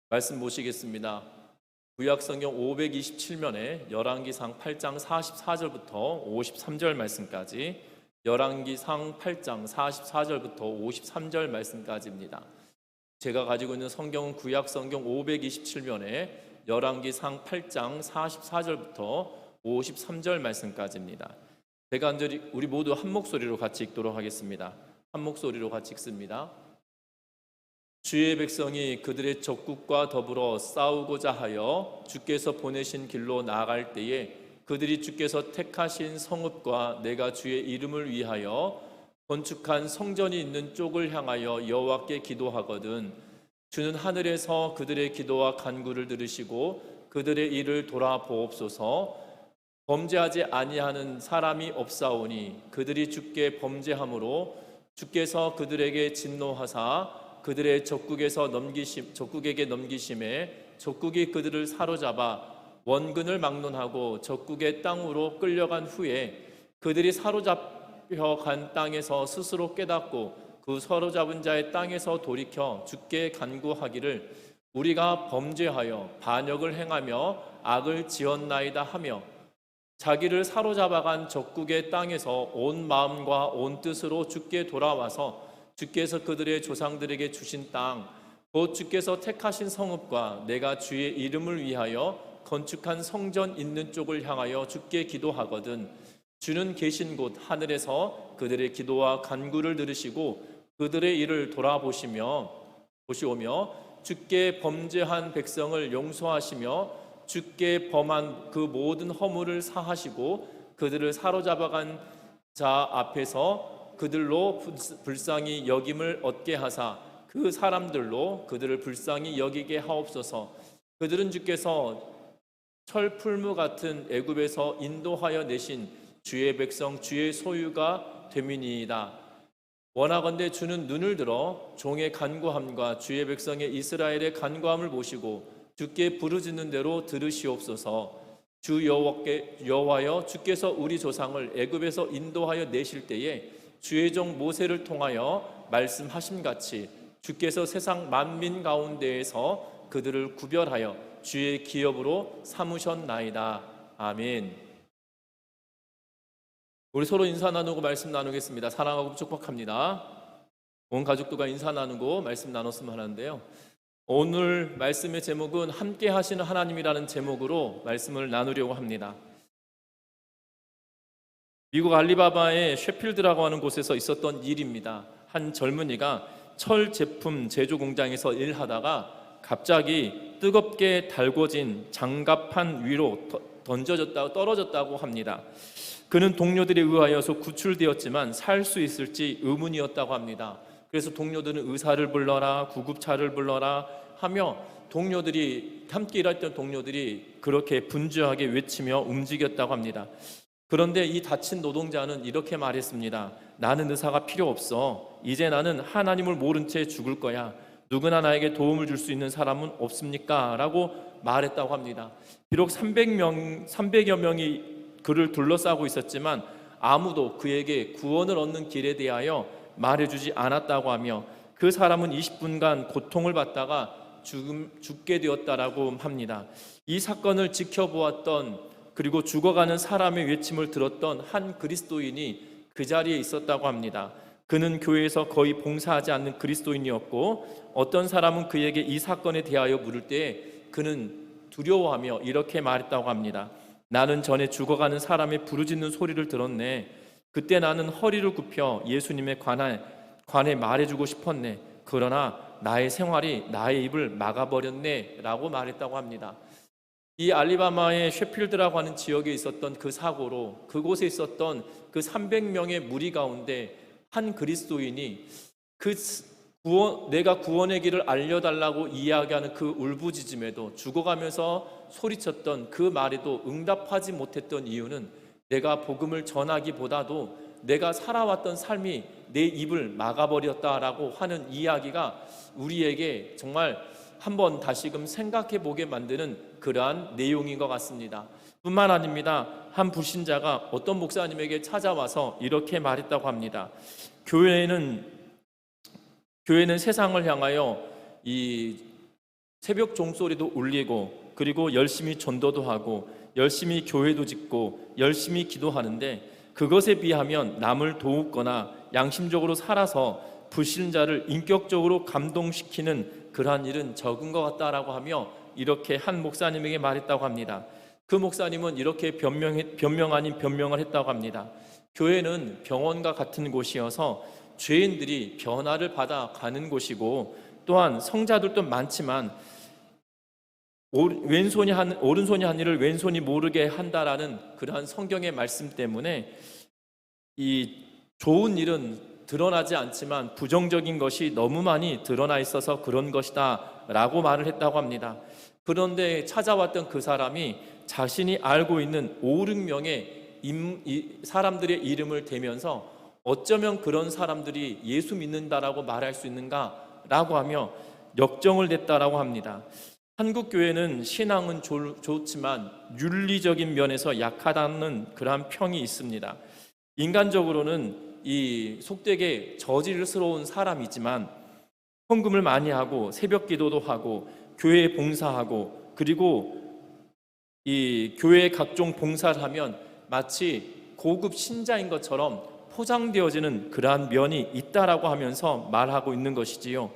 말씀 보시겠습니다. 구약성경 527면에 열왕기상 8장 44절부터 53절 말씀까지, 열왕기상 8장 44절부터 53절 말씀까지입니다. 제가 가지고 있는 성경은 구약성경 527면에 열왕기상 8장 44절부터 53절 말씀까지입니다. 제가 우리 모두 한 목소리로 같이 읽도록 하겠습니다. 한 목소리로 같이 읽습니다. 주의 백성이 그들의 적국과 더불어 싸우고자 하여 주께서 보내신 길로 나아갈 때에 그들이 주께서 택하신 성읍과 내가 주의 이름을 위하여 건축한 성전이 있는 쪽을 향하여 여호와께 기도하거든 주는 하늘에서 그들의 기도와 간구를 들으시고 그들의 일을 돌아보옵소서. 범죄하지 아니하는 사람이 없사오니 그들이 주께 범죄함으로 주께서 그들에게 진노하사 그들의 적국에게 넘기심에 적국이 그들을 사로잡아 원근을 막론하고 적국의 땅으로 끌려간 후에 그들이 사로잡혀 간 땅에서 스스로 깨닫고 그 사로잡은 자의 땅에서 돌이켜 주께 간구하기를 우리가 범죄하여 반역을 행하며 악을 지었나이다 하며 자기를 사로잡아간 적국의 땅에서 온 마음과 온 뜻으로 주께 돌아와서 주께서 그들의 조상들에게 주신 땅, 곧 주께서 택하신 성읍과 내가 주의 이름을 위하여 건축한 성전 있는 쪽을 향하여 주께 기도하거든 주는 계신 곳 하늘에서 그들의 기도와 간구를 들으시고 그들의 일을 보시오며 주께 범죄한 백성을 용서하시며 주께 범한 그 모든 허물을 사하시고 그들을 사로잡아간 자 앞에서 그들로 불쌍히 여김을 얻게 하사 그 사람들로 그들을 불쌍히 여기게 하옵소서. 그들은 주께서 철풀무 같은 애굽에서 인도하여 내신 주의 백성 주의 소유가 됨이니이다. 원하건대 주는 눈을 들어 종의 간구함과 주의 백성의 이스라엘의 간구함을 보시고 주께 부르짖는 대로 들으시옵소서. 주 여호와여 주께서 우리 조상을 애굽에서 인도하여 내실 때에 주의 종 모세를 통하여 말씀하심같이 주께서 세상 만민 가운데에서 그들을 구별하여 주의 기업으로 삼으셨나이다. 아멘. 우리 서로 인사 나누고 말씀 나누겠습니다. 사랑하고 축복합니다. 온 가족들과 인사 나누고 말씀 나눴으면 하는데요, 오늘 말씀의 제목은 함께 하시는 하나님이라는 제목으로 말씀을 나누려고 합니다. 미국 알리바바의 셰필드라고 하는 곳에서 있었던 일입니다. 한 젊은이가 철 제품 제조 공장에서 일하다가 갑자기 뜨겁게 달궈진 장갑판 위로 떨어졌다고 합니다. 그는 동료들에 의하여서 구출되었지만 살 수 있을지 의문이었다고 합니다. 그래서 동료들은 의사를 불러라, 구급차를 불러라 하며 함께 일했던 동료들이 그렇게 분주하게 외치며 움직였다고 합니다. 그런데 이 다친 노동자는 이렇게 말했습니다. 나는 의사가 필요 없어. 이제 나는 하나님을 모른 채 죽을 거야. 누구나 나에게 도움을 줄 수 있는 사람은 없습니까? 라고 말했다고 합니다. 비록 300여 명이 그를 둘러싸고 있었지만 아무도 그에게 구원을 얻는 길에 대하여 말해주지 않았다고 하며 그 사람은 20분간 고통을 받다가 죽게 되었다라고 합니다. 이 사건을 지켜보았던 그리고 죽어가는 사람의 외침을 들었던 한 그리스도인이 그 자리에 있었다고 합니다. 그는 교회에서 거의 봉사하지 않는 그리스도인이었고 어떤 사람은 그에게 이 사건에 대하여 물을 때 그는 두려워하며 이렇게 말했다고 합니다. 나는 전에 죽어가는 사람의 부르짖는 소리를 들었네. 그때 나는 허리를 굽혀 예수님에 관해 말해주고 싶었네. 그러나 나의 생활이 나의 입을 막아버렸네 라고 말했다고 합니다. 이 알리바마의 셰필드라고 하는 지역에 있었던 그 사고로 그곳에 있었던 그 300명의 무리 가운데 한 그리스도인이 내가 구원의 길을 알려달라고 이야기하는 그 울부짖음에도 죽어가면서 소리쳤던 그 말에도 응답하지 못했던 이유는 내가 복음을 전하기보다도 내가 살아왔던 삶이 내 입을 막아버렸다라고 하는 이야기가 우리에게 정말 한번 다시금 생각해 보게 만드는 그러한 내용인 것 같습니다. 뿐만 아닙니다. 한 불신자가 어떤 목사님에게 찾아와서 이렇게 말했다고 합니다. 교회는 세상을 향하여 새벽 종소리도 울리고 그리고 열심히 전도도 하고 열심히 교회도 짓고 열심히 기도하는데 그것에 비하면 남을 도우거나 양심적으로 살아서 불신자를 인격적으로 감동시키는 그러한 일은 적은 것 같다라고 하며 이렇게 한 목사님에게 말했다고 합니다. 그 목사님은 이렇게 변명 아닌 변명을 했다고 합니다. 교회는 병원과 같은 곳이어서 죄인들이 변화를 받아가는 곳이고 또한 성자들도 많지만 오른손이 한 일을 왼손이 모르게 한다라는 그러한 성경의 말씀 때문에 이 좋은 일은 드러나지 않지만 부정적인 것이 너무 많이 드러나 있어서 그런 것이다 라고 말을 했다고 합니다. 그런데 찾아왔던 그 사람이 자신이 알고 있는 5-6명의 사람들의 이름을 대면서 어쩌면 그런 사람들이 예수 믿는다라고 말할 수 있는가 라고 하며 역정을 냈다라고 합니다. 한국 교회는 신앙은 좋지만 윤리적인 면에서 약하다는 그러한 평이 있습니다. 인간적으로는 이 속되게 저질스러운 사람이지만 헌금을 많이 하고 새벽 기도도 하고 교회에 봉사하고 그리고 이 교회의 각종 봉사를 하면 마치 고급 신자인 것처럼 포장되어지는 그러한 면이 있다라고 하면서 말하고 있는 것이지요.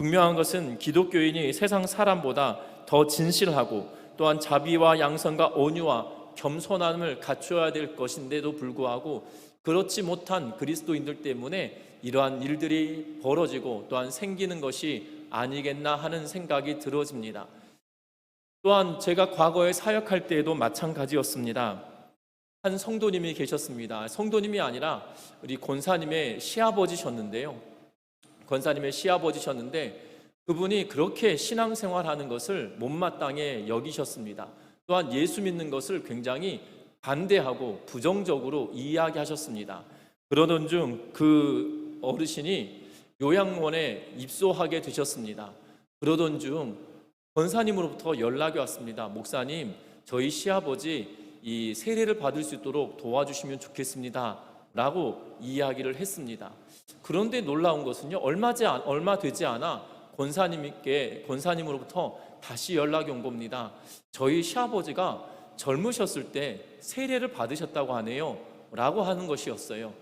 분명한 것은 기독교인이 세상 사람보다 더 진실하고 또한 자비와 양선과 온유와 겸손함을 갖춰야 될 것인데도 불구하고 그렇지 못한 그리스도인들 때문에 이러한 일들이 벌어지고 또한 생기는 것이 아니겠나 하는 생각이 들어집니다. 또한 제가 과거에 사역할 때에도 마찬가지였습니다. 한 성도님이 계셨습니다. 성도님이 아니라 우리 권사님의 시아버지셨는데요. 권사님의 시아버지셨는데 그분이 그렇게 신앙생활하는 것을 못마땅해 여기셨습니다. 또한 예수 믿는 것을 굉장히 반대하고 부정적으로 이야기하셨습니다. 그러던 중 그 어르신이 요양원에 입소하게 되셨습니다. 그러던 중 권사님으로부터 연락이 왔습니다. 목사님, 저희 시아버지 이 세례를 받을 수 있도록 도와주시면 좋겠습니다 라고 이야기를 했습니다. 그런데 놀라운 것은요, 얼마 되지 않아 권사님으로부터 다시 연락이 온 겁니다. 저희 시아버지가 젊으셨을 때 세례를 받으셨다고 하네요 라고 하는 것이었어요.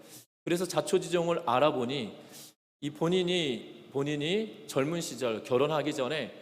그래서 자초지종을 알아보니 이 본인이 젊은 시절 결혼하기 전에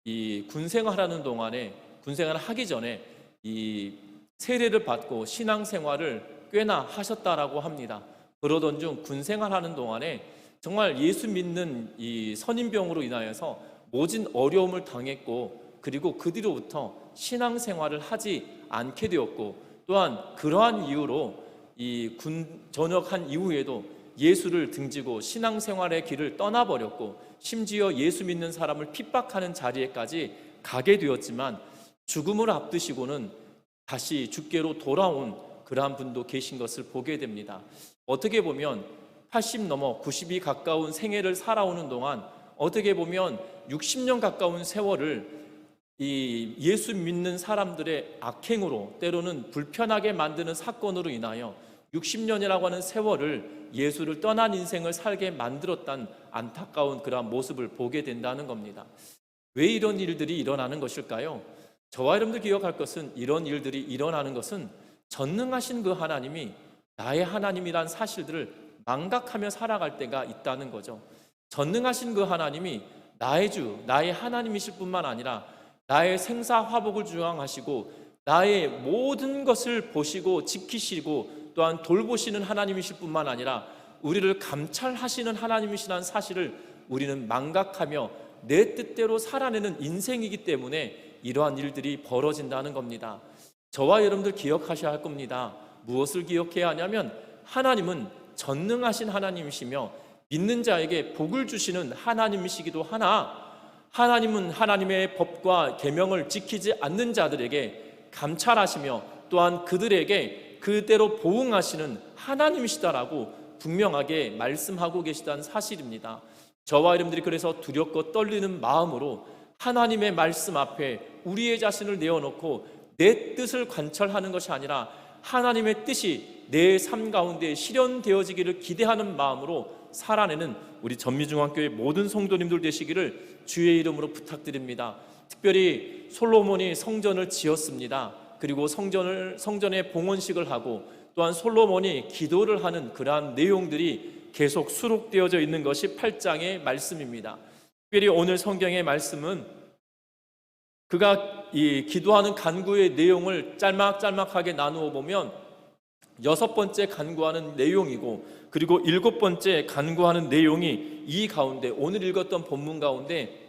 이 군생활하는 동안에 군생활을 하기 전에 이 세례를 받고 신앙생활을 꽤나 하셨다라고 합니다. 그러던 중 군생활하는 동안에 정말 예수 믿는 이 선임병으로 인하여서 모진 어려움을 당했고 그리고 그 뒤로부터 신앙생활을 하지 않게 되었고 또한 그러한 이유로 이 군 전역한 이후에도 예수를 등지고 신앙생활의 길을 떠나버렸고 심지어 예수 믿는 사람을 핍박하는 자리에까지 가게 되었지만 죽음을 앞두시고는 다시 주께로 돌아온 그러한 분도 계신 것을 보게 됩니다. 어떻게 보면 80 넘어 90이 가까운 생애를 살아오는 동안 어떻게 보면 60년 가까운 세월을 이 예수 믿는 사람들의 악행으로 때로는 불편하게 만드는 사건으로 인하여 60년이라고 하는 세월을 예수를 떠난 인생을 살게 만들었다는 안타까운 그러한 모습을 보게 된다는 겁니다. 왜 이런 일들이 일어나는 것일까요? 저와 여러분들 기억할 것은 이런 일들이 일어나는 것은 전능하신 그 하나님이 나의 하나님이란 사실들을 망각하며 살아갈 때가 있다는 거죠. 전능하신 그 하나님이 나의 주, 나의 하나님이실 뿐만 아니라 나의 생사화복을 주관하시고 나의 모든 것을 보시고 지키시고 또한 돌보시는 하나님이실 뿐만 아니라 우리를 감찰하시는 하나님이시라는 사실을 우리는 망각하며 내 뜻대로 살아내는 인생이기 때문에 이러한 일들이 벌어진다는 겁니다. 저와 여러분들 기억하셔야 할 겁니다. 무엇을 기억해야 하냐면 하나님은 전능하신 하나님이시며 믿는 자에게 복을 주시는 하나님이시기도 하나 하나님은 하나님의 법과 계명을 지키지 않는 자들에게 감찰하시며 또한 그들에게 그대로 보응하시는 하나님이시다라고 분명하게 말씀하고 계시다는 사실입니다. 저와 여러분들이 그래서 두렵고 떨리는 마음으로 하나님의 말씀 앞에 우리의 자신을 내어놓고 내 뜻을 관철하는 것이 아니라 하나님의 뜻이 내 삶 가운데 실현되어지기를 기대하는 마음으로 살아내는 우리 전미중앙교회 모든 성도님들 되시기를 주의 이름으로 부탁드립니다. 특별히 솔로몬이 성전을 지었습니다. 그리고 성전에 봉헌식을 하고 또한 솔로몬이 기도를 하는 그러한 내용들이 계속 수록되어져 있는 것이 8장의 말씀입니다. 특별히 오늘 성경의 말씀은 그가 이 기도하는 간구의 내용을 짤막짤막하게 나누어 보면 6번째 간구하는 내용이고, 그리고 7번째 간구하는 내용이 이 가운데 오늘 읽었던 본문 가운데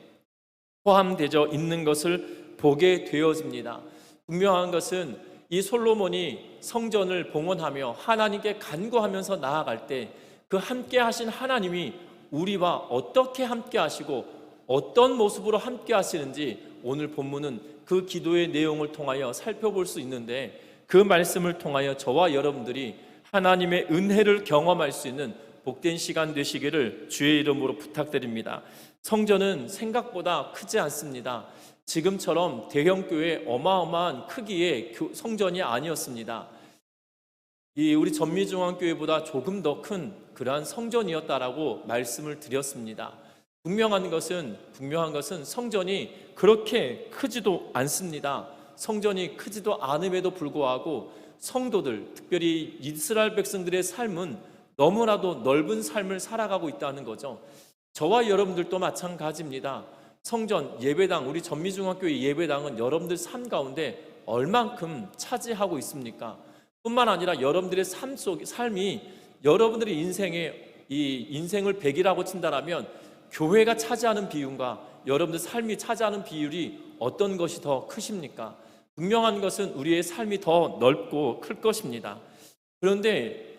포함되어 있는 것을 보게 되어집니다. 분명한 것은 이 솔로몬이 성전을 봉헌하며 하나님께 간구하면서 나아갈 때 그 함께 하신 하나님이 우리와 어떻게 함께 하시고 어떤 모습으로 함께 하시는지 오늘 본문은 그 기도의 내용을 통하여 살펴볼 수 있는데, 그 말씀을 통하여 저와 여러분들이 하나님의 은혜를 경험할 수 있는 복된 시간 되시기를 주의 이름으로 부탁드립니다. 성전은 생각보다 크지 않습니다. 지금처럼 대형교회 어마어마한 크기의 성전이 아니었습니다. 우리 전미중앙교회보다 조금 더 큰 그러한 성전이었다라고 말씀을 드렸습니다. 분명한 것은 성전이 그렇게 크지도 않습니다. 성전이 크지도 않음에도 불구하고 성도들, 특별히 이스라엘 백성들의 삶은 너무나도 넓은 삶을 살아가고 있다는 거죠. 저와 여러분들도 마찬가지입니다. 성전, 예배당, 우리 전미중앙교회 예배당은 여러분들 삶 가운데 얼만큼 차지하고 있습니까? 뿐만 아니라 여러분들의 삶이 여러분들의 인생을 100이라고 친다라면 교회가 차지하는 비율과 여러분들 삶이 차지하는 비율이 어떤 것이 더 크십니까? 분명한 것은 우리의 삶이 더 넓고 클 것입니다. 그런데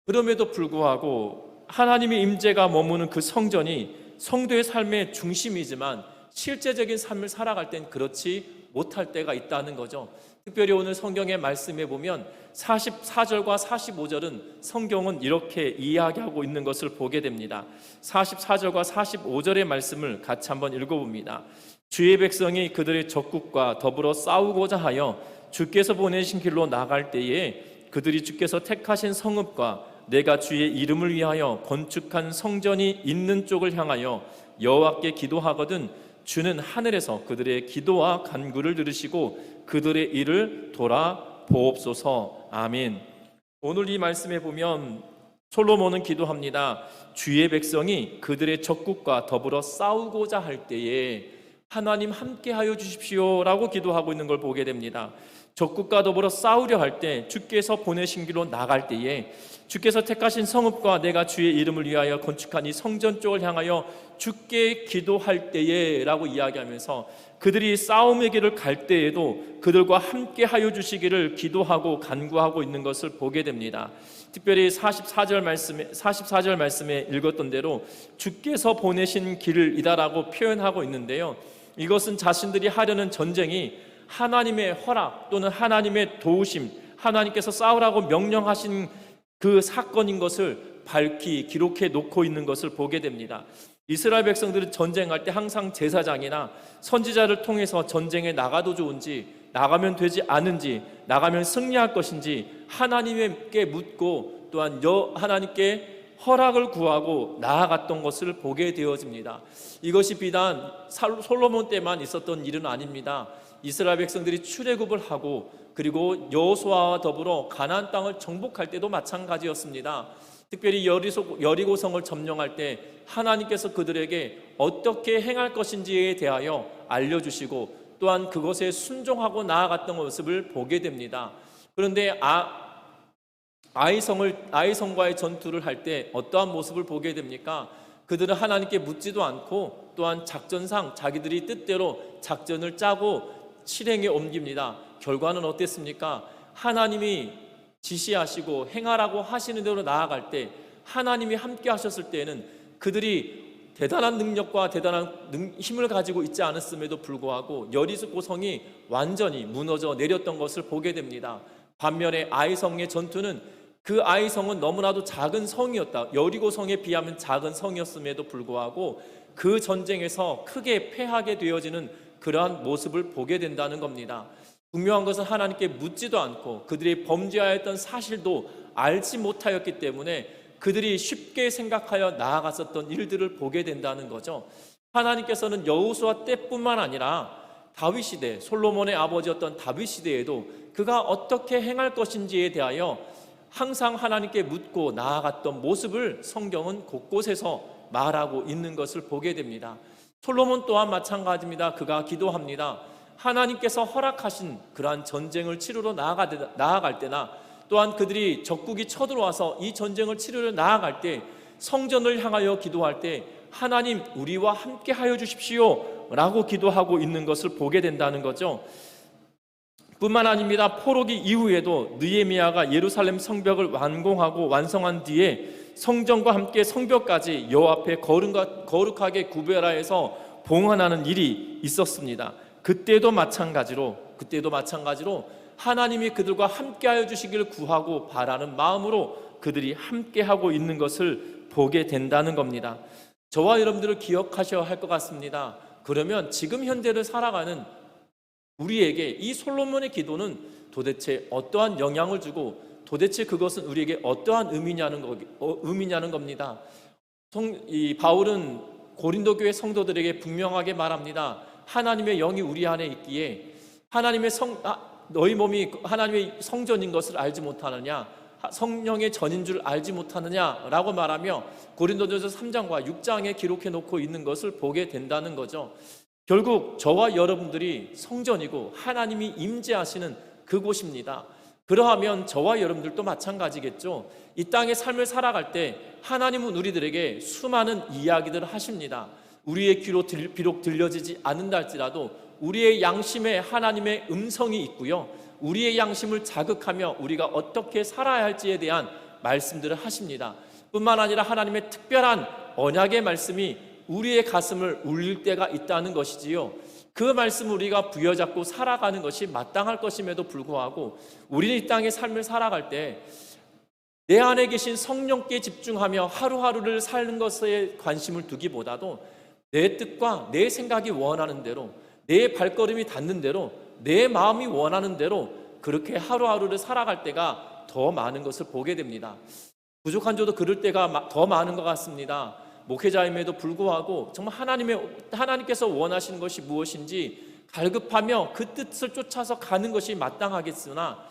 그럼에도 불구하고 하나님의 임재가 머무는 그 성전이 성도의 삶의 중심이지만 실제적인 삶을 살아갈 땐 그렇지 못할 때가 있다는 거죠. 특별히 오늘 성경의 말씀에 보면 44절과 45절은 성경은 이렇게 이야기하고 있는 것을 보게 됩니다. 44절과 45절의 말씀을 같이 한번 읽어봅니다. 주의 백성이 그들의 적국과 더불어 싸우고자 하여 주께서 보내신 길로 나갈 때에 그들이 주께서 택하신 성읍과 내가 주의 이름을 위하여 건축한 성전이 있는 쪽을 향하여 여호와께 기도하거든 주는 하늘에서 그들의 기도와 간구를 들으시고 그들의 일을 돌아보옵소서. 아멘. 오늘 이 말씀에 보면 솔로몬은 기도합니다. 주의 백성이 그들의 적국과 더불어 싸우고자 할 때에 하나님 함께하여 주십시오라고 기도하고 있는 걸 보게 됩니다. 적국과 더불어 싸우려 할 때, 주께서 보내신 길로 나갈 때에 주께서 택하신 성읍과 내가 주의 이름을 위하여 건축한 이 성전 쪽을 향하여 주께 기도할 때에 라고 이야기하면서 그들이 싸움의 길을 갈 때에도 그들과 함께 하여 주시기를 기도하고 간구하고 있는 것을 보게 됩니다. 특별히 44절 말씀에 읽었던 대로 주께서 보내신 길이다라고 표현하고 있는데요, 이것은 자신들이 하려는 전쟁이 하나님의 허락 또는 하나님의 도우심, 하나님께서 싸우라고 명령하신 그 사건인 것을 밝히 기록해 놓고 있는 것을 보게 됩니다. 이스라엘 백성들은 전쟁할 때 항상 제사장이나 선지자를 통해서 전쟁에 나가도 좋은지, 나가면 되지 않은지, 나가면 승리할 것인지 하나님께 묻고 또한 하나님께 허락을 구하고 나아갔던 것을 보게 되어집니다. 이것이 비단 솔로몬 때만 있었던 일은 아닙니다. 이스라엘 백성들이 출애굽을 하고 그리고 여호수아와 더불어 가나안 땅을 정복할 때도 마찬가지였습니다. 특별히 여리고성을 점령할 때 하나님께서 그들에게 어떻게 행할 것인지에 대하여 알려주시고 또한 그것에 순종하고 나아갔던 모습을 보게 됩니다. 그런데 아이성과의 전투를 할 때 어떠한 모습을 보게 됩니까? 그들은 하나님께 묻지도 않고 또한 작전상 자기들이 뜻대로 작전을 짜고 실행에 옮깁니다. 결과는 어땠습니까? 하나님이 지시하시고 행하라고 하시는 대로 나아갈 때 하나님이 함께 하셨을 때에는 그들이 대단한 능력과 대단한 힘을 가지고 있지 않았음에도 불구하고 여리고성이 완전히 무너져 내렸던 것을 보게 됩니다. 반면에 아이성의 전투는 그 아이성은 너무나도 작은 성이었다. 여리고성에 비하면 작은 성이었음에도 불구하고 그 전쟁에서 크게 패하게 되어지는 그러한 모습을 보게 된다는 겁니다. 분명한 것은 하나님께 묻지도 않고 그들이 범죄하였던 사실도 알지 못하였기 때문에 그들이 쉽게 생각하여 나아갔었던 일들을 보게 된다는 거죠. 하나님께서는 여호수아 때뿐만 아니라 다윗 시대, 솔로몬의 아버지였던 다윗 시대에도 그가 어떻게 행할 것인지에 대하여 항상 하나님께 묻고 나아갔던 모습을 성경은 곳곳에서 말하고 있는 것을 보게 됩니다. 솔로몬 또한 마찬가지입니다. 그가 기도합니다. 하나님께서 허락하신 그러한 전쟁을 치르러 나아갈 때나 또한 그들이 적국이 쳐들어와서 이 전쟁을 치르러 나아갈 때 성전을 향하여 기도할 때 하나님 우리와 함께 하여 주십시오 라고 기도하고 있는 것을 보게 된다는 거죠. 뿐만 아닙니다. 포로기 이후에도 느헤미야가 예루살렘 성벽을 완공하고 완성한 뒤에 성전과 함께 성벽까지 여호와 앞에 거룩하게 구별하여서 봉헌하는 일이 있었습니다. 그때도 마찬가지로 하나님이 그들과 함께하여 주시기를 구하고 바라는 마음으로 그들이 함께하고 있는 것을 보게 된다는 겁니다. 저와 여러분들을 기억하셔야 할 것 같습니다. 그러면 지금 현대를 살아가는 우리에게 이 솔로몬의 기도는 도대체 어떠한 영향을 주고 도대체 그것은 우리에게 어떠한 의미냐는 겁니다. 이 바울은 고린도 교회 성도들에게 분명하게 말합니다. 하나님의 영이 우리 안에 있기에 너희 몸이 하나님의 성전인 것을 알지 못하느냐, 성령의 전인 줄 알지 못하느냐라고 말하며 고린도전서 3장과 6장에 기록해 놓고 있는 것을 보게 된다는 거죠. 결국 저와 여러분들이 성전이고 하나님이 임재하시는 그곳입니다. 그러하면 저와 여러분들도 마찬가지겠죠. 이 땅의 삶을 살아갈 때 하나님은 우리들에게 수많은 이야기들을 하십니다. 우리의 귀로 비록 들려지지 않는다 할지라도 우리의 양심에 하나님의 음성이 있고요, 우리의 양심을 자극하며 우리가 어떻게 살아야 할지에 대한 말씀들을 하십니다. 뿐만 아니라 하나님의 특별한 언약의 말씀이 우리의 가슴을 울릴 때가 있다는 것이지요. 그 말씀을 우리가 부여잡고 살아가는 것이 마땅할 것임에도 불구하고 우리는 이 땅의 삶을 살아갈 때 내 안에 계신 성령께 집중하며 하루하루를 사는 것에 관심을 두기보다도 내 뜻과 내 생각이 원하는 대로, 내 발걸음이 닿는 대로, 내 마음이 원하는 대로 그렇게 하루하루를 살아갈 때가 더 많은 것을 보게 됩니다. 부족한 저도 그럴 때가 더 많은 것 같습니다. 목회자임에도 불구하고 정말 하나님께서 원하시는 것이 무엇인지 갈급하며 그 뜻을 쫓아서 가는 것이 마땅하겠으나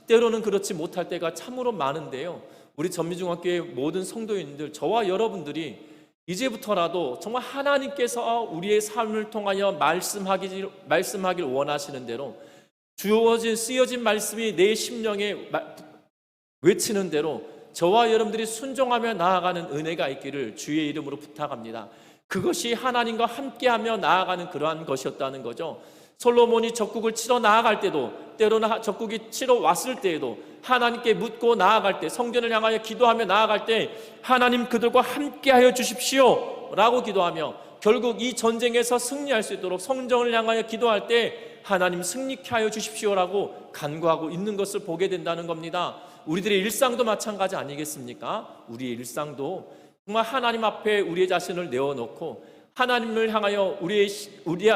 때로는 그렇지 못할 때가 참으로 많은데요. 우리 전미중학교의 모든 성도인들, 저와 여러분들이 이제부터라도 정말 하나님께서 우리의 삶을 통하여 말씀하길 원하시는 대로 쓰여진 말씀이 내 심령에 외치는 대로 저와 여러분들이 순종하며 나아가는 은혜가 있기를 주의 이름으로 부탁합니다. 그것이 하나님과 함께하며 나아가는 그러한 것이었다는 거죠. 솔로몬이 적국을 치러 나아갈 때도, 때로는 적국이 치러 왔을 때에도 하나님께 묻고 나아갈 때, 성전을 향하여 기도하며 나아갈 때 하나님 그들과 함께하여 주십시오 라고 기도하며 결국 이 전쟁에서 승리할 수 있도록 성전을 향하여 기도할 때 하나님 승리케 하여 주십시오라고 간구하고 있는 것을 보게 된다는 겁니다. 우리들의 일상도 마찬가지 아니겠습니까? 우리의 일상도 정말 하나님 앞에 우리의 자신을 내어놓고 하나님을 향하여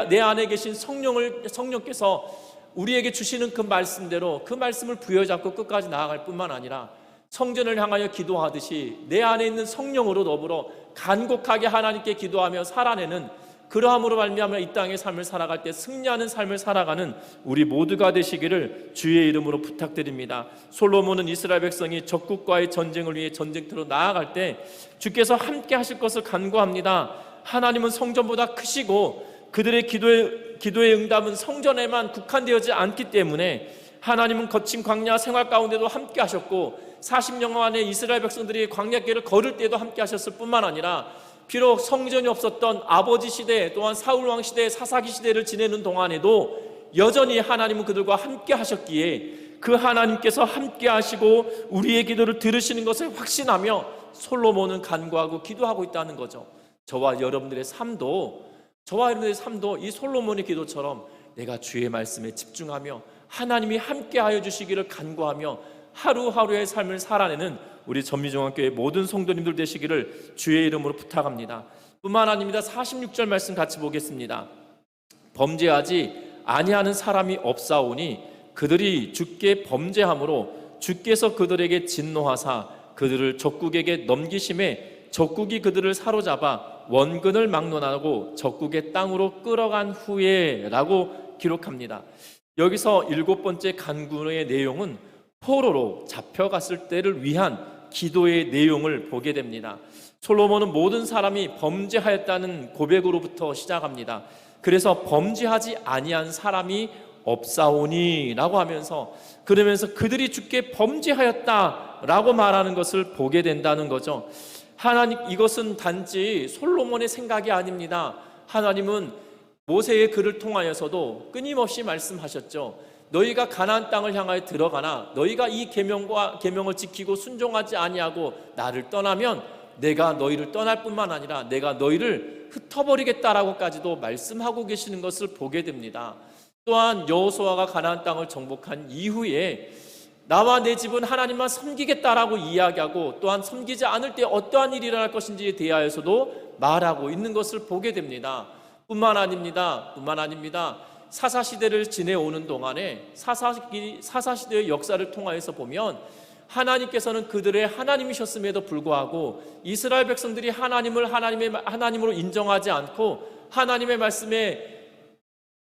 내 안에 계신 성령께서 우리에게 주시는 그 말씀대로 그 말씀을 부여잡고 끝까지 나아갈 뿐만 아니라 성전을 향하여 기도하듯이 내 안에 있는 성령으로 더불어 간곡하게 하나님께 기도하며 살아내는, 그러함으로 말미암아 이 땅의 삶을 살아갈 때 승리하는 삶을 살아가는 우리 모두가 되시기를 주의 이름으로 부탁드립니다. 솔로몬은 이스라엘 백성이 적국과의 전쟁을 위해 전쟁터로 나아갈 때 주께서 함께 하실 것을 간구합니다. 하나님은 성전보다 크시고 그들의 기도의 응답은 성전에만 국한되어지 않기 때문에 하나님은 거친 광야 생활 가운데도 함께 하셨고 40년 만에 이스라엘 백성들이 광야길을 걸을 때도 함께 하셨을 뿐만 아니라 비록 성전이 없었던 아버지 시대 또한 사울왕 시대, 사사기 시대를 지내는 동안에도 여전히 하나님은 그들과 함께 하셨기에 그 하나님께서 함께 하시고 우리의 기도를 들으시는 것을 확신하며 솔로몬은 간구하고 기도하고 있다는 거죠. 저와 여러분들의 삶도 이 솔로몬의 기도처럼 내가 주의 말씀에 집중하며 하나님이 함께하여 주시기를 간구하며 하루하루의 삶을 살아내는 우리 전미중학교의 모든 성도님들 되시기를 주의 이름으로 부탁합니다. 뿐만 아닙니다. 46절 말씀 같이 보겠습니다. 범죄하지 아니하는 사람이 없사오니 그들이 주께 범죄함으로 주께서 그들에게 진노하사 그들을 적국에게 넘기심에 적국이 그들을 사로잡아 원근을 막론하고 적국의 땅으로 끌어간 후에 라고 기록합니다. 여기서 7번째 간구의 내용은 포로로 잡혀갔을 때를 위한 기도의 내용을 보게 됩니다. 솔로몬은 모든 사람이 범죄하였다는 고백으로부터 시작합니다. 그래서 범죄하지 아니한 사람이 없사오니 라고 하면서, 그러면서 그들이 주께 범죄하였다 라고 말하는 것을 보게 된다는 거죠. 하나님, 이것은 단지 솔로몬의 생각이 아닙니다. 하나님은 모세의 글을 통하여서도 끊임없이 말씀하셨죠. 너희가 가나안 땅을 향하여 들어가나 너희가 이 계명을 지키고 순종하지 아니하고 나를 떠나면 내가 너희를 떠날 뿐만 아니라 내가 너희를 흩어버리겠다라고까지도 말씀하고 계시는 것을 보게 됩니다. 또한 여호수아가 가나안 땅을 정복한 이후에 나와 내 집은 하나님만 섬기겠다라고 이야기하고, 또한 섬기지 않을 때 어떠한 일이 일어날 것인지에 대하여서도 말하고 있는 것을 보게 됩니다. 뿐만 아닙니다. 사사시대를 지내오는 동안에 사사시대의 역사를 통하여서 보면 하나님께서는 그들의 하나님이셨음에도 불구하고 이스라엘 백성들이 하나님으로 인정하지 않고 하나님의 말씀에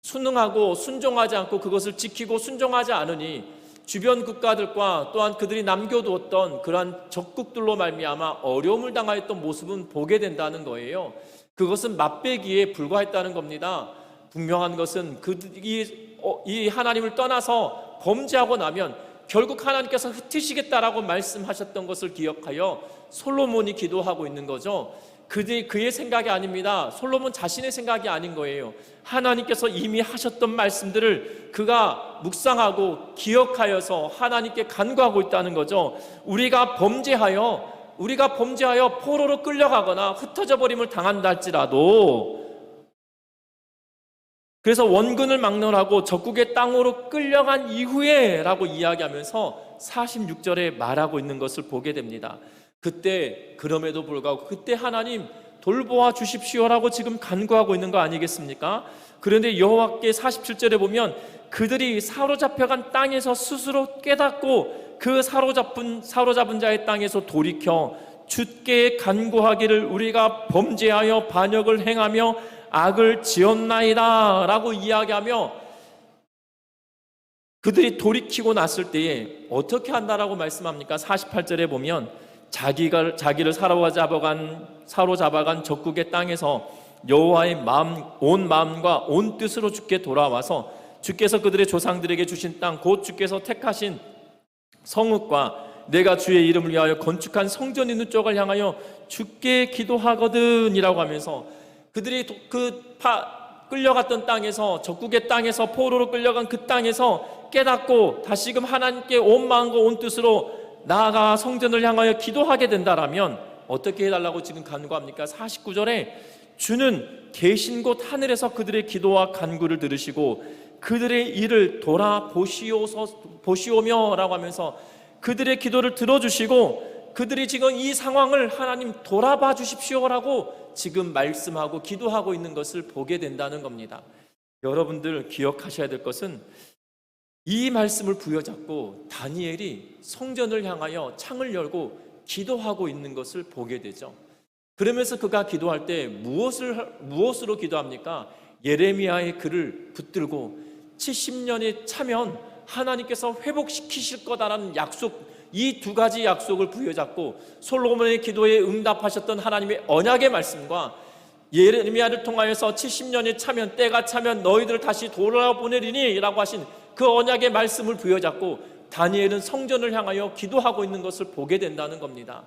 순응하고 순종하지 않고 그것을 지키고 순종하지 않으니 주변 국가들과 또한 그들이 남겨두었던 그러한 적국들로 말미암아 어려움을 당하였던 모습은 보게 된다는 거예요. 그것은 맛배기에 불과했다는 겁니다. 분명한 것은 이 하나님을 떠나서 범죄하고 나면 결국 하나님께서 흩으시겠다라고 말씀하셨던 것을 기억하여 솔로몬이 기도하고 있는 거죠. 그의 생각이 아닙니다. 솔로몬 자신의 생각이 아닌 거예요. 하나님께서 이미 하셨던 말씀들을 그가 묵상하고 기억하여서 하나님께 간구하고 있다는 거죠. 우리가 범죄하여 포로로 끌려가거나 흩어져 버림을 당한다 할지라도, 그래서 원근을 막론하고 적국의 땅으로 끌려간 이후에 라고 이야기하면서 46절에 말하고 있는 것을 보게 됩니다. 그때, 그럼에도 불구하고 그때 하나님 돌보아 주십시오라고 지금 간구하고 있는 거 아니겠습니까? 그런데 여호와께 47절에 보면 그들이 사로잡혀간 땅에서 스스로 깨닫고 그 사로잡은 자의 땅에서 돌이켜 주께 간구하기를 우리가 범죄하여 반역을 행하며 악을 지었나이다 라고 이야기하며, 그들이 돌이키고 났을 때에 어떻게 한다라고 말씀합니까? 48절에 보면 자기를 사로잡아간 적국의 땅에서 여호와의 온 마음과 온 뜻으로 주께 돌아와서 주께서 그들의 조상들에게 주신 땅 곧 주께서 택하신 성읍과 내가 주의 이름을 위하여 건축한 성전 있는 쪽을 향하여 주께 기도하거든 이라고 하면서, 그들이 끌려갔던 땅에서, 적국의 땅에서 포로로 끌려간 그 땅에서 깨닫고 다시금 하나님께 온 마음과 온 뜻으로 나아가 성전을 향하여 기도하게 된다라면 어떻게 해달라고 지금 간구합니까? 49절에 주는 계신 곳 하늘에서 그들의 기도와 간구를 들으시고 그들의 일을 보시오며 라고 하면서 그들의 기도를 들어주시고 그들이 지금 이 상황을 하나님 돌아봐 주십시오라고 지금 말씀하고 기도하고 있는 것을 보게 된다는 겁니다. 여러분들 기억하셔야 될 것은 이 말씀을 부여잡고 다니엘이 성전을 향하여 창을 열고 기도하고 있는 것을 보게 되죠. 그러면서 그가 기도할 때 무엇으로 기도합니까? 예레미야의 글을 붙들고 70년이 차면 하나님께서 회복시키실 거다라는 약속, 이 두 가지 약속을 부여잡고 솔로몬의 기도에 응답하셨던 하나님의 언약의 말씀과 예레미야를 통하여서 70년이 차면, 때가 차면 너희들을 다시 돌아보내리니 라고 하신 그 언약의 말씀을 부여잡고 다니엘은 성전을 향하여 기도하고 있는 것을 보게 된다는 겁니다.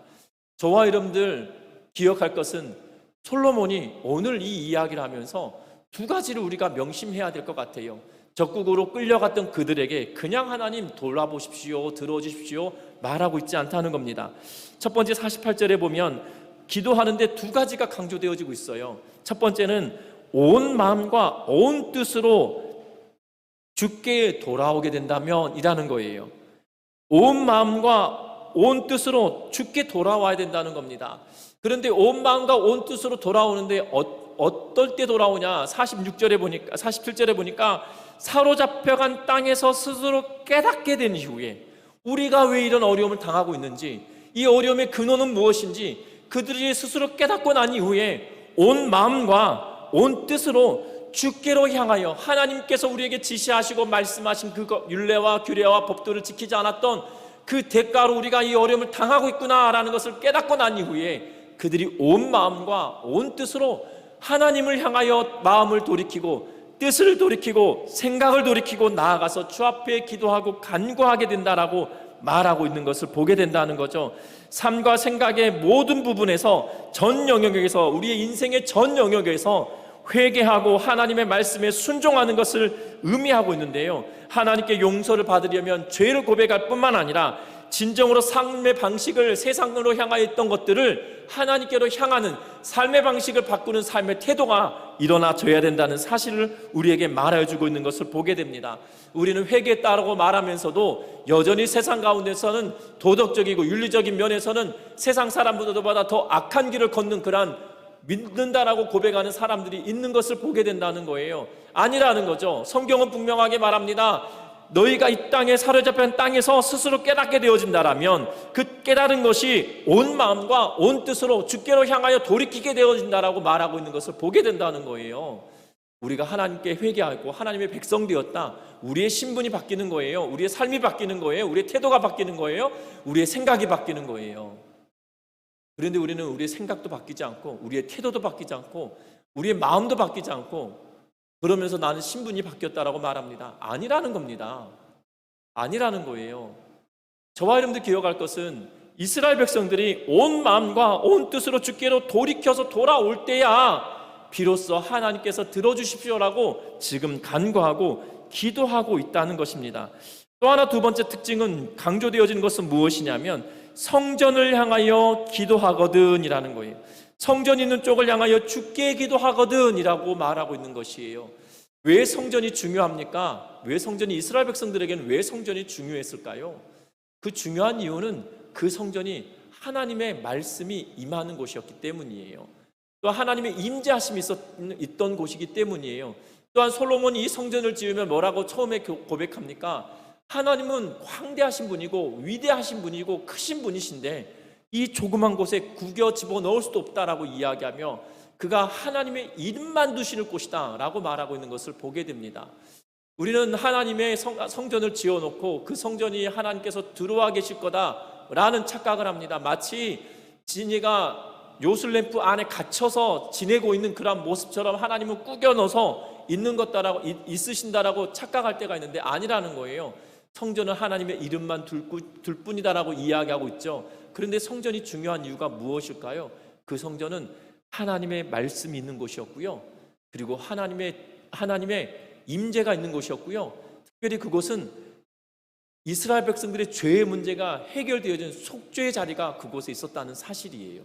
저와 여러분들 기억할 것은 솔로몬이 오늘 이 이야기를 하면서 두 가지를 우리가 명심해야 될 것 같아요. 적국으로 끌려갔던 그들에게 그냥 하나님 돌아보십시오, 들어주십시오 말하고 있지 않다는 겁니다. 첫 번째 48절에 보면 기도하는데 두 가지가 강조되어지고 있어요. 첫 번째는 온 마음과 온 뜻으로 주께 돌아오게 된다면 이라는 거예요. 온 마음과 온 뜻으로 주께 돌아와야 된다는 겁니다. 그런데 온 마음과 온 뜻으로 돌아오는데 어떨 때 돌아오냐? 47절에 보니까 사로잡혀간 땅에서 스스로 깨닫게 된 이후에, 우리가 왜 이런 어려움을 당하고 있는지, 이 어려움의 근원은 무엇인지 그들이 스스로 깨닫고 난 이후에 온 마음과 온 뜻으로 주께로 향하여 하나님께서 우리에게 지시하시고 말씀하신 그 율례와 규례와 법도를 지키지 않았던 그 대가로 우리가 이 어려움을 당하고 있구나라는 것을 깨닫고 난 이후에 그들이 온 마음과 온 뜻으로 하나님을 향하여 마음을 돌이키고 뜻을 돌이키고 생각을 돌이키고 나아가서 주 앞에 기도하고 간구하게 된다라고 말하고 있는 것을 보게 된다는 거죠. 삶과 생각의 모든 부분에서 전 영역에서 우리의 인생의 전 영역에서 회개하고 하나님의 말씀에 순종하는 것을 의미하고 있는데요. 하나님께 용서를 받으려면 죄를 고백할 뿐만 아니라 진정으로 삶의 방식을 세상으로 향하여 있던 것들을 하나님께로 향하는 삶의 방식을 바꾸는 삶의 태도가 일어나줘야 된다는 사실을 우리에게 말해주고 있는 것을 보게 됩니다. 우리는 회개했다라고 말하면서도 여전히 세상 가운데서는 도덕적이고 윤리적인 면에서는 세상 사람들보다 더 악한 길을 걷는 그러한 믿는다라고 고백하는 사람들이 있는 것을 보게 된다는 거예요. 아니라는 거죠. 성경은 분명하게 말합니다. 너희가 이 땅에 사로잡힌 땅에서 스스로 깨닫게 되어진다라면 그 깨달은 것이 온 마음과 온 뜻으로 주께로 향하여 돌이키게 되어진다라고 말하고 있는 것을 보게 된다는 거예요. 우리가 하나님께 회개하고 하나님의 백성 되었다. 우리의 신분이 바뀌는 거예요. 우리의 삶이 바뀌는 거예요. 우리의 태도가 바뀌는 거예요. 우리의 생각이 바뀌는 거예요. 그런데 우리는 우리의 생각도 바뀌지 않고 우리의 태도도 바뀌지 않고 우리의 마음도 바뀌지 않고 그러면서 나는 신분이 바뀌었다라고 말합니다. 아니라는 겁니다. 아니라는 거예요. 저와 여러분들 기억할 것은 이스라엘 백성들이 온 마음과 온 뜻으로 주께로 돌이켜서 돌아올 때야 비로소 하나님께서 들어주십시오라고 지금 간구하고 기도하고 있다는 것입니다. 또 하나 두 번째 특징은 강조되어지는 것은 무엇이냐면 성전을 향하여 기도하거든 이라는 거예요. 성전 있는 쪽을 향하여 주께 기도하거든 이라고 말하고 있는 것이에요. 왜 성전이 중요합니까? 왜 성전이 이스라엘 백성들에게는 왜 성전이 중요했을까요? 그 중요한 이유는 그 성전이 하나님의 말씀이 임하는 곳이었기 때문이에요. 또 하나님의 임재하심이 있던 곳이기 때문이에요. 또한 솔로몬이 이 성전을 지으면 뭐라고 처음에 고백합니까? 하나님은 광대하신 분이고 위대하신 분이고 크신 분이신데 이 조그만 곳에 구겨 집어넣을 수도 없다라고 이야기하며 그가 하나님의 이름만 두시는 곳이다 라고 말하고 있는 것을 보게 됩니다. 우리는 하나님의 성전을 지어놓고 그 성전이 하나님께서 들어와 계실 거다라는 착각을 합니다. 마치 진이가 요술램프 안에 갇혀서 지내고 있는 그런 모습처럼 하나님은 꾸겨 넣어서 있는 것다라고 있으신다라고 착각할 때가 있는데 아니라는 거예요. 성전은 하나님의 이름만 둘 뿐이다라고 이야기하고 있죠. 그런데 성전이 중요한 이유가 무엇일까요? 그 성전은 하나님의 말씀이 있는 곳이었고요. 그리고 하나님의 임재가 있는 곳이었고요. 특별히 그곳은 이스라엘 백성들의 죄의 문제가 해결되어진 속죄의 자리가 그곳에 있었다는 사실이에요.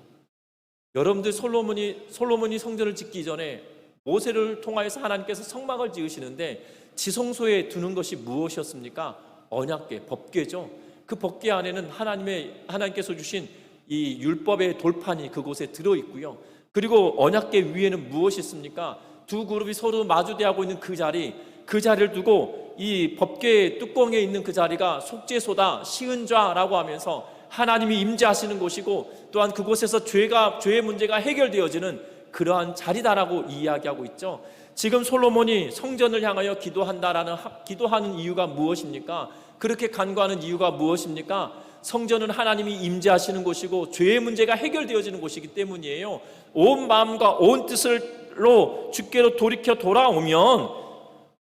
여러분들 솔로몬이 성전을 짓기 전에 모세를 통하여서 하나님께서 성막을 지으시는데 지성소에 두는 것이 무엇이었습니까? 언약궤, 법궤죠. 그 법궤 안에는 하나님께서 주신 이 율법의 돌판이 그곳에 들어있고요. 그리고 언약궤 위에는 무엇이 있습니까? 두 그룹이 서로 마주대하고 있는 그 자리를 두고 이 법궤 뚜껑에 있는 그 자리가 속죄소다, 시은좌라고 하면서 하나님이 임재하시는 곳이고 또한 그곳에서 죄의 문제가 해결되어지는 그러한 자리다라고 이야기하고 있죠. 지금 솔로몬이 성전을 향하여 기도하는 이유가 무엇입니까? 그렇게 간구하는 이유가 무엇입니까? 성전은 하나님이 임재하시는 곳이고 죄의 문제가 해결되어지는 곳이기 때문이에요. 온 마음과 온 뜻으로 주께로 돌이켜 돌아오면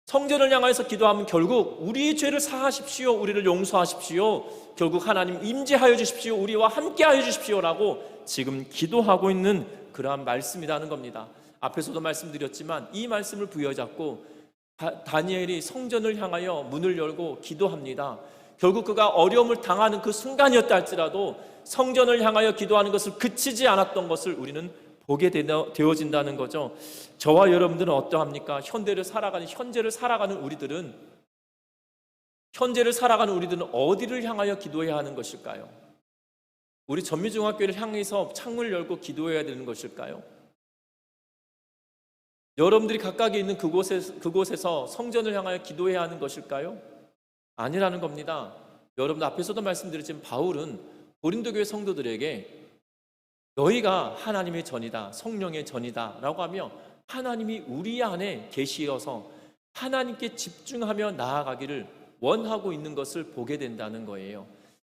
성전을 향하여서 기도하면 결국 우리의 죄를 사하십시오, 우리를 용서하십시오, 결국 하나님 임재하여 주십시오, 우리와 함께하여 주십시오라고 지금 기도하고 있는 그러한 말씀이라는 겁니다. 앞에서도 말씀드렸지만 이 말씀을 부여잡고 다니엘이 성전을 향하여 문을 열고 기도합니다. 결국 그가 어려움을 당하는 그 순간이었다 할지라도 성전을 향하여 기도하는 것을 그치지 않았던 것을 우리는 보게 되어진다는 거죠. 저와 여러분들은 어떠합니까? 현재를 살아가는 우리들은 어디를 향하여 기도해야 하는 것일까요? 우리 전미중학교를 향해서 창문을 열고 기도해야 되는 것일까요? 여러분들이 각각에 있는 그곳에서 성전을 향하여 기도해야 하는 것일까요? 아니라는 겁니다. 여러분들 앞에서도 말씀드렸지만 바울은 고린도 교회 성도들에게 너희가 하나님의 전이다, 성령의 전이다 라고 하며 하나님이 우리 안에 계시어서 하나님께 집중하며 나아가기를 원하고 있는 것을 보게 된다는 거예요.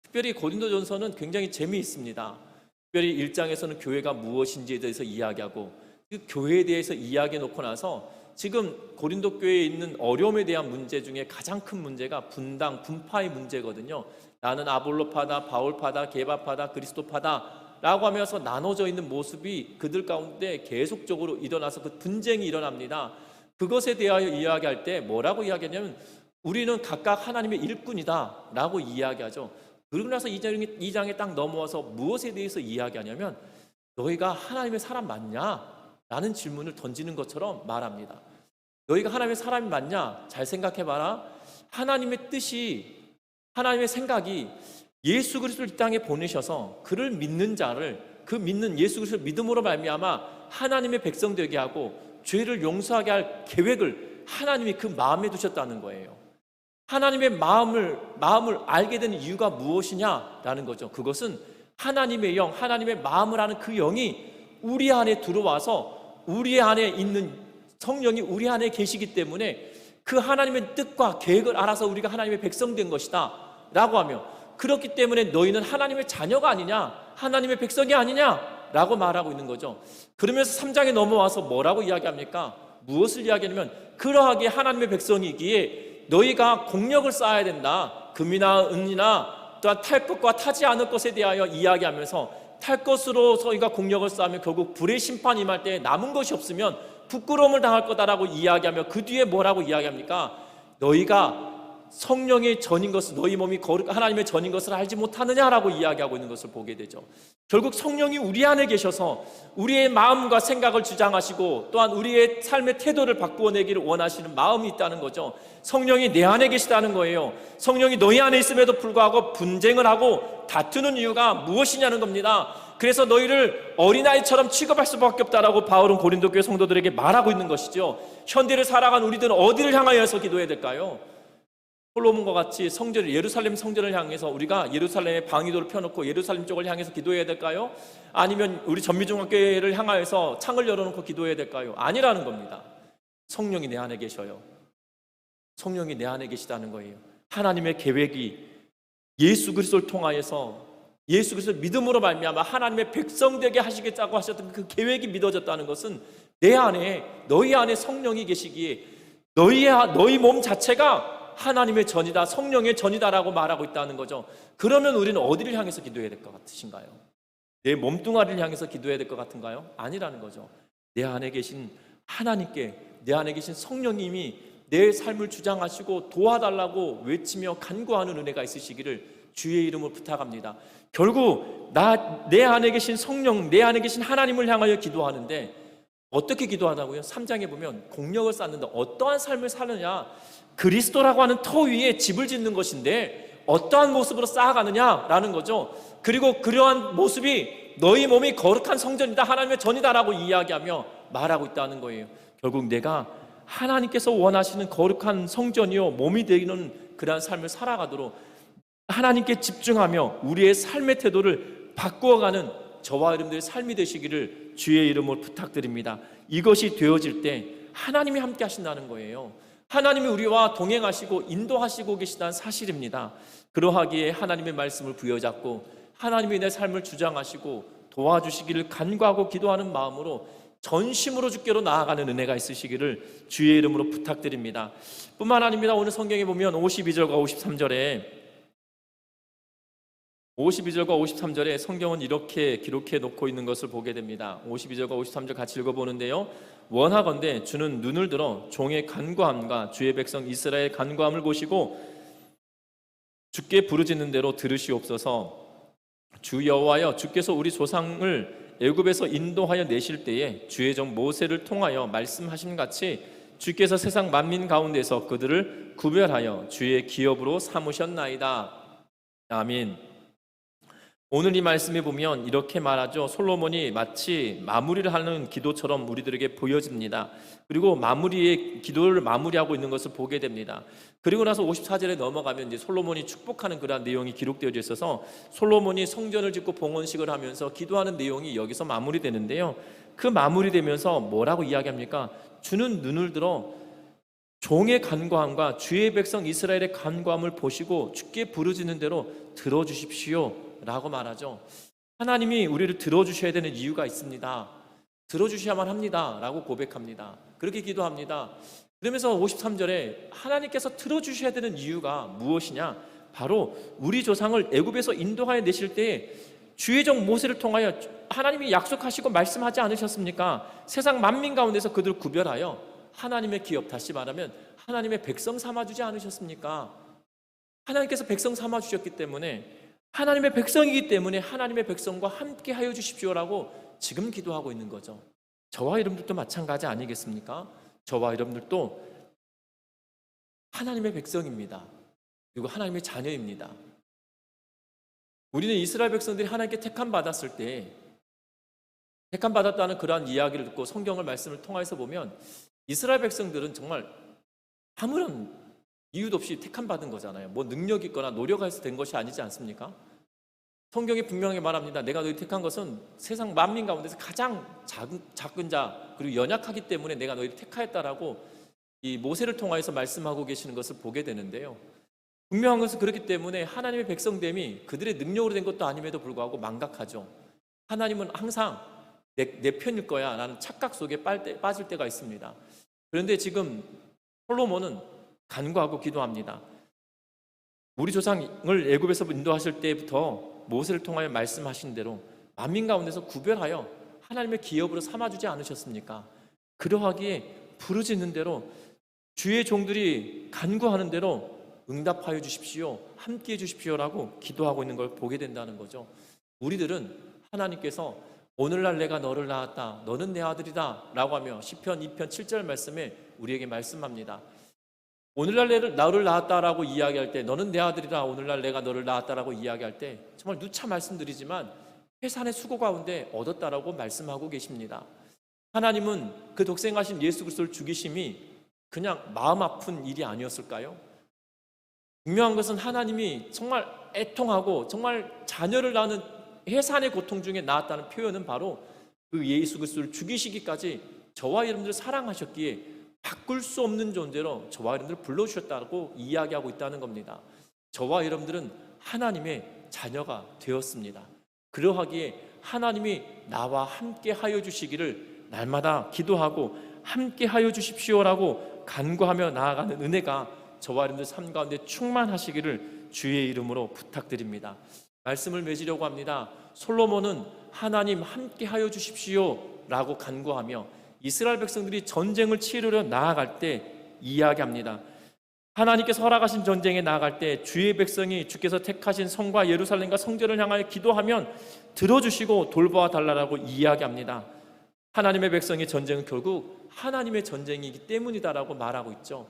특별히 고린도전서는 굉장히 재미있습니다. 특별히 1장에서는 교회가 무엇인지에 대해서 이야기하고 그 교회에 대해서 이야기해 놓고 나서 지금 고린도 교회에 있는 어려움에 대한 문제 중에 가장 큰 문제가 분당, 분파의 문제거든요. 나는 아볼로파다, 바울파다, 게바파다, 그리스도파다 라고 하면서 나눠져 있는 모습이 그들 가운데 계속적으로 일어나서 그 분쟁이 일어납니다. 그것에 대하여 이야기할 때 뭐라고 이야기하냐면 우리는 각각 하나님의 일꾼이다 라고 이야기하죠. 그러고 나서 2장에 딱 넘어와서 무엇에 대해서 이야기하냐면 너희가 하나님의 사람 맞냐? 라는 질문을 던지는 것처럼 말합니다. 너희가 하나님의 사람이 맞냐? 잘 생각해봐라. 하나님의 뜻이, 하나님의 생각이 예수 그리스도를 이 땅에 보내셔서 그를 믿는 자를, 그 믿는 예수 그리스도를 믿음으로 말미암아 하나님의 백성 되게 하고 죄를 용서하게 할 계획을 하나님이 그 마음에 두셨다는 거예요. 하나님의 마음을 알게 되는 이유가 무엇이냐라는 거죠. 그것은 하나님의 영, 하나님의 마음을 아는 그 영이 우리 안에 들어와서 우리 안에 있는 성령이 우리 안에 계시기 때문에 그 하나님의 뜻과 계획을 알아서 우리가 하나님의 백성 된 것이다 라고 하며, 그렇기 때문에 너희는 하나님의 자녀가 아니냐, 하나님의 백성이 아니냐 라고 말하고 있는 거죠. 그러면서 3장에 넘어와서 뭐라고 이야기합니까? 무엇을 이야기하냐면 그러하기에 하나님의 백성이기에 너희가 공력을 쌓아야 된다. 금이나 은이나 또한 탈 것과 타지 않을 것에 대하여 이야기하면서 탈 것으로 저희가 공력을 쌓으면 결국 불의 심판이 임할 때 남은 것이 없으면 부끄러움을 당할 거다라고 이야기하며 그 뒤에 뭐라고 이야기합니까? 너희가 성령의 전인 것을, 너희 몸이 하나님의 전인 것을 알지 못하느냐라고 이야기하고 있는 것을 보게 되죠. 결국 성령이 우리 안에 계셔서 우리의 마음과 생각을 주장하시고 또한 우리의 삶의 태도를 바꾸어내기를 원하시는 마음이 있다는 거죠. 성령이 내 안에 계시다는 거예요. 성령이 너희 안에 있음에도 불구하고 분쟁을 하고 다투는 이유가 무엇이냐는 겁니다. 그래서 너희를 어린아이처럼 취급할 수밖에 없다라고 바울은 고린도 교회 성도들에게 말하고 있는 것이죠. 현대를 살아간 우리들은 어디를 향하여서 기도해야 될까요? 솔로몬과 같이 성전을, 예루살렘 성전을 향해서 우리가 예루살렘의 방위도를 펴놓고 예루살렘 쪽을 향해서 기도해야 될까요? 아니면 우리 전미중학교를 향하여서 창을 열어놓고 기도해야 될까요? 아니라는 겁니다. 성령이 내 안에 계셔요. 성령이 내 안에 계시다는 거예요. 하나님의 계획이 예수 그리스도를 통하여서 예수 그리스도를 믿음으로 말미암아 하나님의 백성 되게 하시겠다고 하셨던 그 계획이 믿어졌다는 것은 내 안에, 너희 안에 성령이 계시기에 너희 몸 자체가 하나님의 전이다, 성령의 전이다라고 말하고 있다는 거죠. 그러면 우리는 어디를 향해서 기도해야 될 것 같으신가요? 내 몸뚱아리를 향해서 기도해야 될 것 같은가요? 아니라는 거죠. 내 안에 계신 하나님께, 내 안에 계신 성령님이 내 삶을 주장하시고 도와달라고 외치며 간구하는 은혜가 있으시기를 주의 이름으로 부탁합니다. 결국 내 안에 계신 성령, 내 안에 계신 하나님을 향하여 기도하는데 어떻게 기도하다고요? 3장에 보면 공력을 쌓는다. 어떠한 삶을 사느냐? 그리스도라고 하는 터 위에 집을 짓는 것인데 어떠한 모습으로 쌓아가느냐라는 거죠. 그리고 그러한 모습이 너희 몸이 거룩한 성전이다, 하나님의 전이다라고 이야기하며 말하고 있다는 거예요. 결국 내가 하나님께서 원하시는 거룩한 성전이요 몸이 되는 그러한 삶을 살아가도록 하나님께 집중하며 우리의 삶의 태도를 바꾸어가는 저와 여러분들의 삶이 되시기를 주의 이름으로 부탁드립니다. 이것이 되어질 때 하나님이 함께 하신다는 거예요. 하나님이 우리와 동행하시고 인도하시고 계시다는 사실입니다. 그러하기에 하나님의 말씀을 부여잡고 하나님이 내 삶을 주장하시고 도와주시기를 간구하고 기도하는 마음으로 전심으로 주께로 나아가는 은혜가 있으시기를 주의 이름으로 부탁드립니다. 뿐만 아닙니다. 오늘 성경에 보면 52절과 53절에 성경은 이렇게 기록해 놓고 있는 것을 보게 됩니다. 52절과 53절 같이 읽어보는데요. 원하건대 주는 눈을 들어 종의 간구함과 주의 백성 이스라엘 간구함을 보시고 주께 부르짖는 대로 들으시옵소서. 주 여호와여, 주께서 우리 조상을 애굽에서 인도하여 내실 때에 주의 종 모세를 통하여 말씀하신 같이 주께서 세상 만민 가운데서 그들을 구별하여 주의 기업으로 삼으셨나이다. 아멘. 오늘 이 말씀에 보면 이렇게 말하죠. 솔로몬이 마치 마무리를 하는 기도처럼 우리들에게 보여집니다. 그리고 기도를 마무리하고 있는 것을 보게 됩니다. 그리고 나서 54절에 넘어가면 이제 솔로몬이 축복하는 그러한 내용이 기록되어 있어서 솔로몬이 성전을 짓고 봉헌식을 하면서 기도하는 내용이 여기서 마무리되는데요. 그 마무리되면서 뭐라고 이야기합니까? 주는 눈을 들어 종의 간구함과 주의 백성 이스라엘의 간구함을 보시고 주께 부르짖는 대로 들어주십시오 라고 말하죠. 하나님이 우리를 들어주셔야 되는 이유가 있습니다. 들어주셔야만 합니다 라고 고백합니다. 그렇게 기도합니다. 그러면서 53절에 하나님께서 들어주셔야 되는 이유가 무엇이냐? 바로 우리 조상을 애굽에서 인도하여 내실 때에 주의 종 모세를 통하여 하나님이 약속하시고 말씀하지 않으셨습니까? 세상 만민 가운데서 그들을 구별하여 하나님의 기업, 다시 말하면 하나님의 백성 삼아주지 않으셨습니까? 하나님께서 백성 삼아주셨기 때문에, 하나님의 백성이기 때문에 하나님의 백성과 함께 하여 주십시오라고 지금 기도하고 있는 거죠. 저와 여러분들도 마찬가지 아니겠습니까? 저와 여러분들도 하나님의 백성입니다. 그리고 하나님의 자녀입니다. 우리는 이스라엘 백성들이 하나님께 택함 받았을 때, 택함 받았다는 그러한 이야기를 듣고 성경을 말씀을 통해서 보면 이스라엘 백성들은 정말 아무런 이유도 없이 택함 받은 거잖아요. 뭐 능력 있거나 노력해서 된 것이 아니지 않습니까? 성경이 분명히 말합니다. 내가 너희 택한 것은 세상 만민 가운데서 가장 작은 자 그리고 연약하기 때문에 내가 너희를 택하였다라고 이 모세를 통하여서 말씀하고 계시는 것을 보게 되는데요. 분명한 것은 그렇기 때문에 하나님의 백성됨이 그들의 능력으로 된 것도 아님에도 불구하고 망각하죠. 하나님은 항상 내 편일 거야 라는 착각 속에 빠질 때가 있습니다. 그런데 지금 솔로몬은 간구하고 기도합니다. 우리 조상을 애굽에서 인도하실 때부터 모세를 통하여 말씀하신 대로 만민 가운데서 구별하여 하나님의 기업으로 삼아주지 않으셨습니까? 그러하기에 부르짖는 대로 주의 종들이 간구하는 대로 응답하여 주십시오, 함께해 주십시오라고 기도하고 있는 걸 보게 된다는 거죠. 우리들은 하나님께서 오늘날 내가 너를 낳았다, 너는 내 아들이다 라고 하며 시편 2편 7절 말씀에 우리에게 말씀합니다. 오늘날 나를 낳았다라고 이야기할 때, 너는 내 아들이다, 오늘날 내가 너를 낳았다라고 이야기할 때 정말 누차 말씀드리지만 해산의 수고 가운데 얻었다라고 말씀하고 계십니다. 하나님은 그 독생하신 예수 그리스도를 죽이심이 그냥 마음 아픈 일이 아니었을까요? 분명한 것은 하나님이 정말 애통하고 정말 자녀를 낳는 해산의 고통 중에 낳았다는 표현은 바로 그 예수 그리스도를 죽이시기까지 저와 여러분들을 사랑하셨기에 바꿀 수 없는 존재로 저와 여러분들을 불러주셨다고 이야기하고 있다는 겁니다. 저와 여러분들은 하나님의 자녀가 되었습니다. 그러하기에 하나님이 나와 함께 하여 주시기를 날마다 기도하고 함께 하여 주십시오라고 간구하며 나아가는 은혜가 저와 여러분들 삶 가운데 충만하시기를 주의 이름으로 부탁드립니다. 말씀을 맺으려고 합니다. 솔로몬은 하나님 함께 하여 주십시오라고 간구하며 이스라엘 백성들이 전쟁을 치르려 나아갈 때 이야기합니다. 하나님께서 허락하신 전쟁에 나아갈 때 주의 백성이 주께서 택하신 성과 예루살렘과 성전을 향하여 기도하면 들어주시고 돌보아 달라고 이야기합니다. 하나님의 백성의 전쟁은 결국 하나님의 전쟁이기 때문이다라고 말하고 있죠.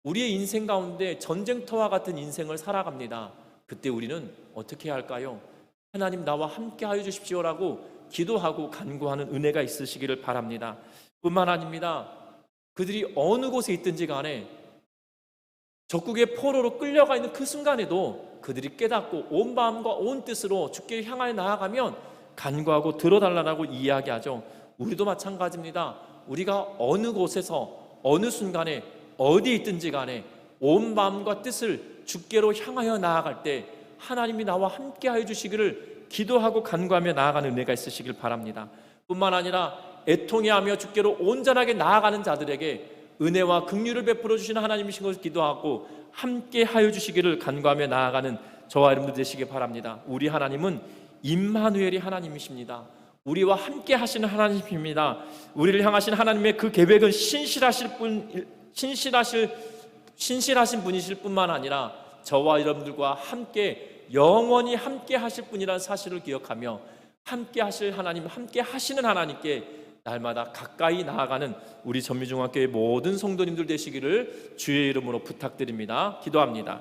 우리의 인생 가운데 전쟁터와 같은 인생을 살아갑니다. 그때 우리는 어떻게 해야 할까요? 하나님 나와 함께 하여 주십시오라고 기도하고 간구하는 은혜가 있으시기를 바랍니다. 뿐만 아닙니다. 그들이 어느 곳에 있든지 간에 적국의 포로로 끌려가 있는 그 순간에도 그들이 깨닫고 온 마음과 온 뜻으로 주께 향하여 나아가면 간구하고 들어달라고 이야기하죠. 우리도 마찬가지입니다. 우리가 어느 곳에서 어느 순간에 어디에 있든지 간에 온 마음과 뜻을 주께로 향하여 나아갈 때 하나님이 나와 함께 하여 주시기를 기도하고 간구하며 나아가는 은혜가 있으시길 바랍니다. 뿐만 아니라 애통해하며 주께로 온전하게 나아가는 자들에게 은혜와 긍휼을 베풀어 주시는 하나님이신 것을 기도하고 함께 하여 주시기를 간구하며 나아가는 저와 여러분들 되시기 바랍니다. 우리 하나님은 임마누엘이 하나님이십니다. 우리와 함께 하시는 하나님입니다. 우리를 향하신 하나님의 그 계획은 신실하신 분이실 뿐만 아니라 저와 여러분들과 함께 영원히 함께 하실 분이라는 사실을 기억하며 함께 하실 하나님, 함께 하시는 하나님께 날마다 가까이 나아가는 우리 전미중학교의 모든 성도님들 되시기를 주의 이름으로 부탁드립니다. 기도합니다.